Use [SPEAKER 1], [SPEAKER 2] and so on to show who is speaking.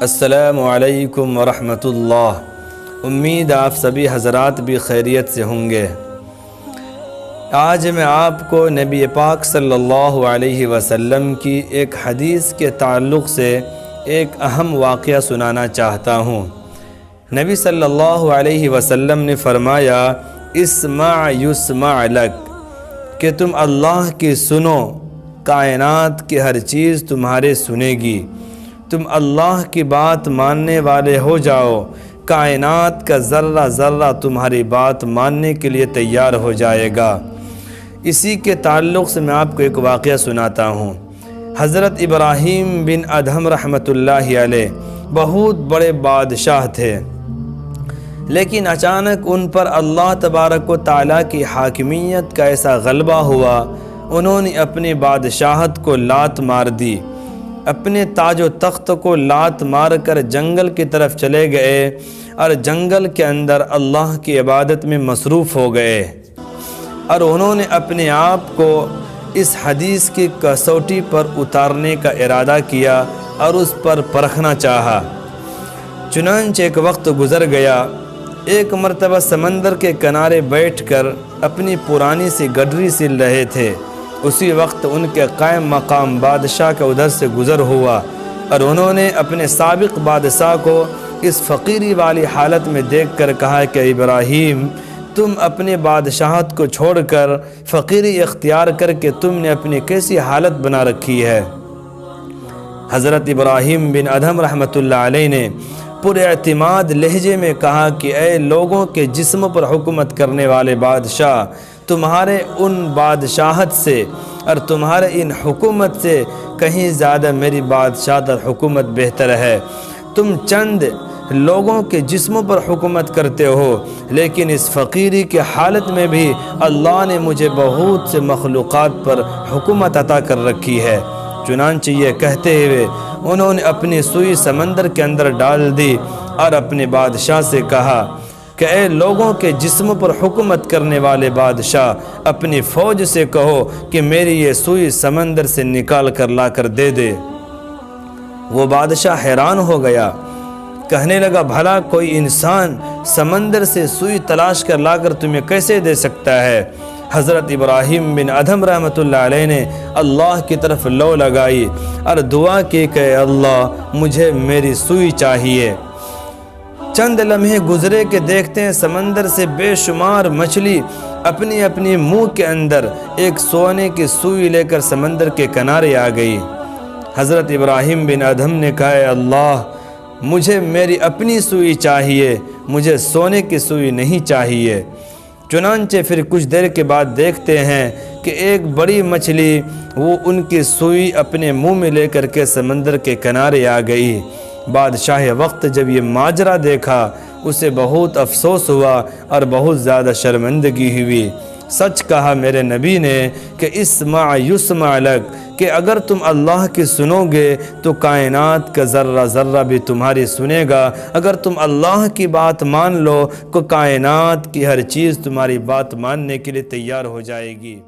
[SPEAKER 1] السلام علیکم ورحمۃ اللہ۔ امید آپ سبھی حضرات بھی خیریت سے ہوں گے۔ آج میں آپ کو نبی پاک صلی اللہ علیہ وسلم کی ایک حدیث کے تعلق سے ایک اہم واقعہ سنانا چاہتا ہوں۔ نبی صلی اللہ علیہ وسلم نے فرمایا اسمع یسمع لک، کہ تم اللہ کی سنو، کائنات کی ہر چیز تمہارے سنے گی۔ تم اللہ کی بات ماننے والے ہو جاؤ، کائنات کا ذرہ ذرہ تمہاری بات ماننے کے لیے تیار ہو جائے گا۔ اسی کے تعلق سے میں آپ کو ایک واقعہ سناتا ہوں۔ حضرت ابراہیم بن ادھم رحمۃ اللہ علیہ بہت بڑے بادشاہ تھے، لیکن اچانک ان پر اللہ تبارک و تعالیٰ کی حاکمیت کا ایسا غلبہ ہوا، انہوں نے اپنی بادشاہت کو لات مار دی، اپنے تاج و تخت کو لات مار کر جنگل کی طرف چلے گئے اور جنگل کے اندر اللہ کی عبادت میں مصروف ہو گئے، اور انہوں نے اپنے آپ کو اس حدیث کی کسوٹی پر اتارنے کا ارادہ کیا اور اس پر پرکھنا چاہا۔ چنانچہ ایک وقت گزر گیا، ایک مرتبہ سمندر کے کنارے بیٹھ کر اپنی پرانی سی گڈری سل رہے تھے۔ اسی وقت ان کے قائم مقام بادشاہ کا ادھر سے گزر ہوا، اور انہوں نے اپنے سابق بادشاہ کو اس فقیری والی حالت میں دیکھ کر کہا کہ ابراہیم، تم اپنے بادشاہت کو چھوڑ کر فقیری اختیار کر کے تم نے اپنی کیسی حالت بنا رکھی ہے۔ حضرت ابراہیم بن ادھم رحمۃ اللہ علیہ نے پورے اعتماد لہجے میں کہا کہ اے لوگوں کے جسم پر حکومت کرنے والے بادشاہ، تمہارے ان بادشاہت سے اور تمہارے ان حکومت سے کہیں زیادہ میری بادشاہت اور حکومت بہتر ہے۔ تم چند لوگوں کے جسموں پر حکومت کرتے ہو، لیکن اس فقیری کی حالت میں بھی اللہ نے مجھے بہت سے مخلوقات پر حکومت عطا کر رکھی ہے۔ چنانچہ یہ کہتے ہوئے انہوں نے اپنی سوئی سمندر کے اندر ڈال دی اور اپنے بادشاہ سے کہا کہ اے لوگوں کے جسم پر حکومت کرنے والے بادشاہ، اپنی فوج سے کہو کہ میری یہ سوئی سمندر سے نکال کر لا کر دے دے۔ وہ بادشاہ حیران ہو گیا، کہنے لگا بھلا کوئی انسان سمندر سے سوئی تلاش کر لا کر تمہیں کیسے دے سکتا ہے؟ حضرت ابراہیم بن ادھم رحمۃ اللہ علیہ نے اللہ کی طرف لو لگائی اور دعا کی کہ اے اللہ، مجھے میری سوئی چاہیے۔ چند لمحے گزرے کہ دیکھتے ہیں سمندر سے بے شمار مچھلی اپنی اپنی منہ کے اندر ایک سونے کی سوئی لے کر سمندر کے کنارے آ گئی۔ حضرت ابراہیم بن ادھم نے کہا اے اللہ، مجھے میری اپنی سوئی چاہیے، مجھے سونے کی سوئی نہیں چاہیے۔ چنانچہ پھر کچھ دیر کے بعد دیکھتے ہیں کہ ایک بڑی مچھلی وہ ان کی سوئی اپنے منہ میں لے کر کے سمندر کے کنارے آ گئی۔ بادشاہ وقت جب یہ ماجرا دیکھا، اسے بہت افسوس ہوا اور بہت زیادہ شرمندگی ہوئی۔ سچ کہا میرے نبی نے کہ اسمع یسمع لک، کہ اگر تم اللہ کی سنو گے تو کائنات کا ذرہ ذرہ بھی تمہاری سنے گا، اگر تم اللہ کی بات مان لو تو کائنات کی ہر چیز تمہاری بات ماننے کے لیے تیار ہو جائے گی۔